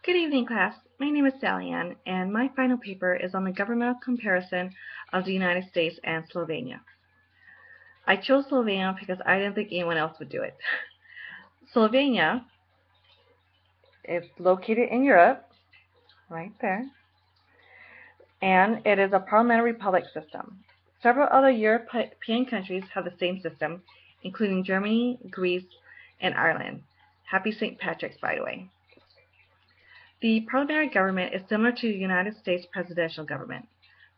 Good evening, class. My name is Sally Ann, and my final paper is on the governmental comparison of the United States and Slovenia. I chose Slovenia because I didn't think anyone else would do it. Slovenia is located in Europe, right there, and it is a parliamentary republic system. Several other European countries have the same system, including Germany, Greece, and Ireland. Happy St. Patrick's, by the way. The parliamentary government is similar to the United States presidential government.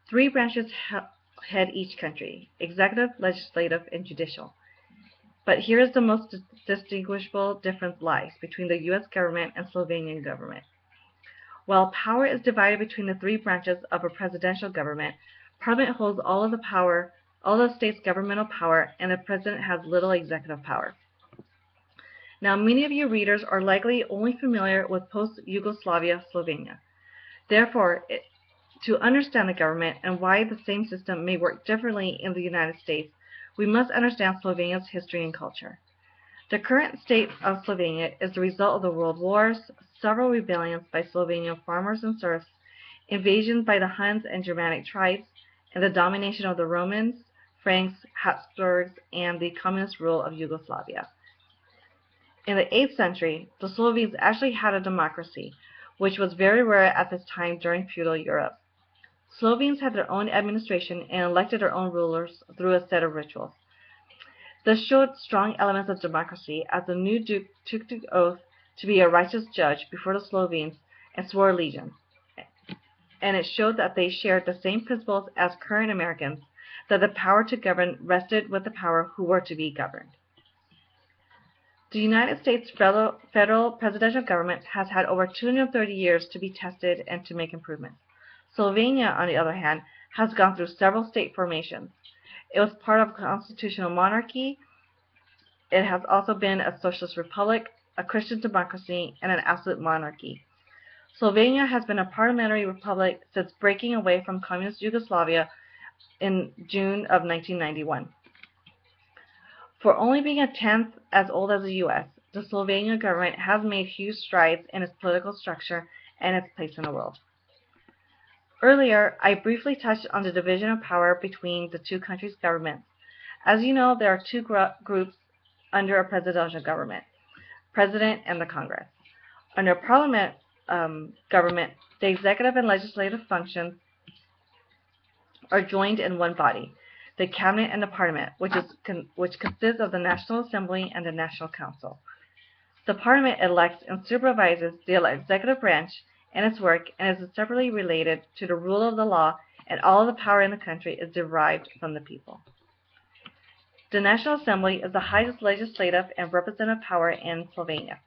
Three branches head each country: executive, legislative, and judicial. But here is the most distinguishable difference lies between the U.S. government and Slovenian government. While power is divided between the three branches of a presidential government, Parliament holds all of the state's governmental power, and the president has little executive power. Now, many of you readers are likely only familiar with post-Yugoslavia Slovenia. Therefore, to understand the government and why the same system may work differently in the United States, we must understand Slovenia's history and culture. The current state of Slovenia is the result of the world wars, several rebellions by Slovenian farmers and serfs, invasions by the Huns and Germanic tribes, and the domination of the Romans, Franks, Habsburgs, and the communist rule of Yugoslavia. In the 8th century, the Slovenes actually had a democracy, which was very rare at this time during feudal Europe. Slovenes had their own administration and elected their own rulers through a set of rituals. This showed strong elements of democracy, as the new duke took the oath to be a righteous judge before the Slovenes and swore allegiance. And it showed that they shared the same principles as current Americans, that the power to govern rested with the power who were to be governed. The United States federal presidential government has had over 230 years to be tested and to make improvements. Slovenia, on the other hand, has gone through several state formations. It was part of a constitutional monarchy. It has also been a socialist republic, a Christian democracy, and an absolute monarchy. Slovenia has been a parliamentary republic since breaking away from communist Yugoslavia in June of 1991. For only being a tenth as old as the U.S., the Slovenian government has made huge strides in its political structure and its place in the world. Earlier, I briefly touched on the division of power between the two countries' governments. As you know, there are two groups under a presidential government: President and the Congress. Under Parliament government, the executive and legislative functions are joined in one body: the Cabinet and the Parliament, which consists of the National Assembly and the National Council. The Parliament elects and supervises the executive branch and its work, and is separately related to the rule of the law, and all of the power in the country is derived from the people. The National Assembly is the highest legislative and representative power in Slovenia.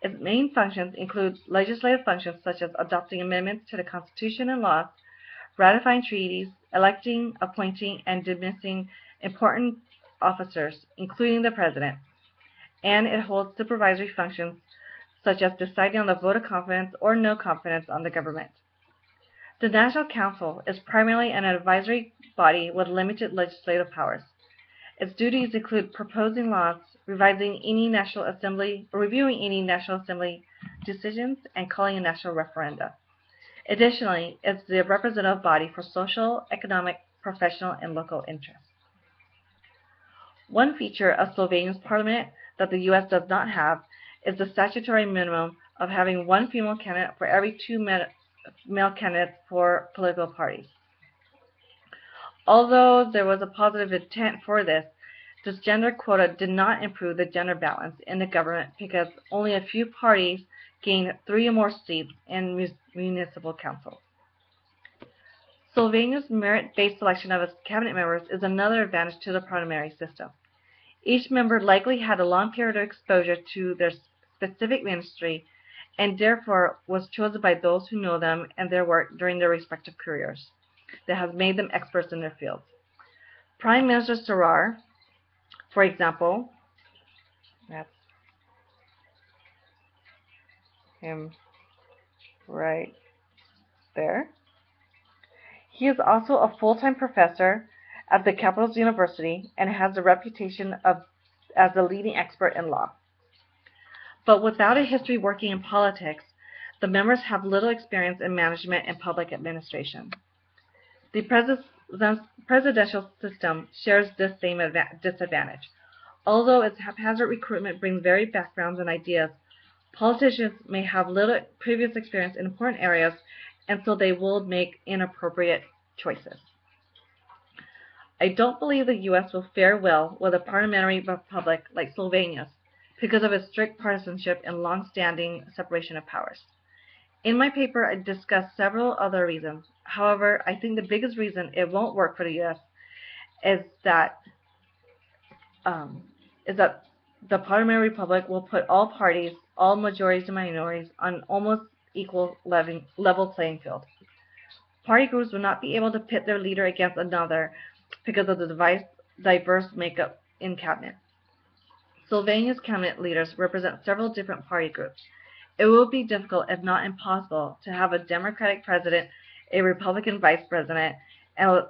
Its main functions include legislative functions such as adopting amendments to the Constitution and laws, ratifying treaties, electing, appointing, and dismissing important officers, including the President, and it holds supervisory functions such as deciding on the vote of confidence or no confidence on the government. The National Council is primarily an advisory body with limited legislative powers. Its duties include proposing laws, reviewing any National Assembly decisions, and calling a national referenda. Additionally, it's the representative body for social, economic, professional, and local interests. One feature of Slovenia's parliament that the U.S. does not have is the statutory minimum of having one female candidate for every two male candidates for political parties. Although there was a positive intent for this gender quota did not improve the gender balance in the government because only a few parties gained 3 or more seats in municipal councils. Slovenia's merit-based selection of its cabinet members is another advantage to the parliamentary system. Each member likely had a long period of exposure to their specific ministry, and therefore was chosen by those who know them and their work during their respective careers, that has made them experts in their fields. Prime Minister Sarar, for example, that's him right there. He is also a full-time professor at the Capital's University and has a reputation as a leading expert in law. But without a history working in politics, The members have little experience in management and public administration. The presidential system shares this same disadvantage. Although its haphazard recruitment brings varied backgrounds and ideas, politicians may have little previous experience in important areas, and so they will make inappropriate choices. I don't believe the U.S. will fare well with a parliamentary republic like Slovenia's because of its strict partisanship and long-standing separation of powers. In my paper, I discussed several other reasons. However, I think the biggest reason it won't work for the U.S. is that the parliamentary republic will put all parties, all majorities and minorities, on almost equal level playing field. Party groups will not be able to pit their leader against another because of the diverse makeup in cabinet. Slovenia's cabinet leaders represent several different party groups. It will be difficult, if not impossible, to have a Democratic president, a Republican vice president, and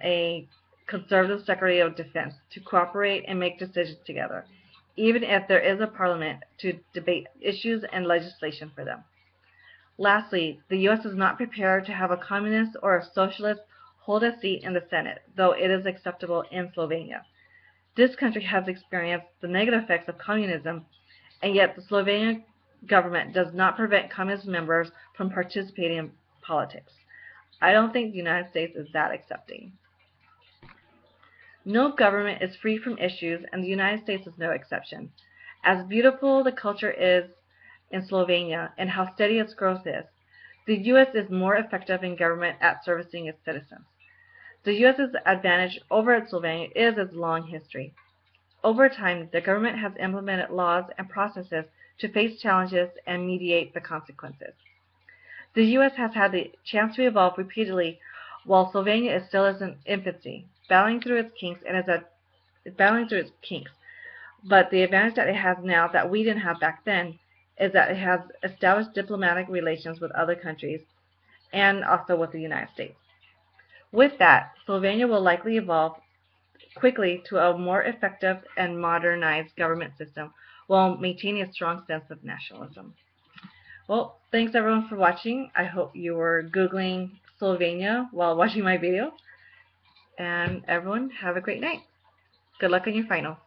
a conservative Secretary of Defense to cooperate and make decisions together, even if there is a parliament to debate issues and legislation for them. Lastly, the U.S. is not prepared to have a communist or a socialist hold a seat in the Senate, though it is acceptable in Slovenia. This country has experienced the negative effects of communism, and yet the Slovenian government does not prevent communist members from participating in politics. I don't think the United States is that accepting. No government is free from issues, and the United States is no exception. As beautiful the culture is in Slovenia and how steady its growth is, the U.S. is more effective in government at servicing its citizens. The U.S.'s advantage over Slovenia is its long history. Over time, the government has implemented laws and processes to face challenges and mediate the consequences. The U.S. has had the chance to evolve repeatedly, while Slovenia is still in its infancy, battling through its kinks. But the advantage that it has now that we didn't have back then is that it has established diplomatic relations with other countries and also with the United States. With that, Slovenia will likely evolve quickly to a more effective and modernized government system while maintaining a strong sense of nationalism. Well, thanks everyone for watching. I hope you were Googling Slovenia while watching my video. And everyone, have a great night. Good luck on your final.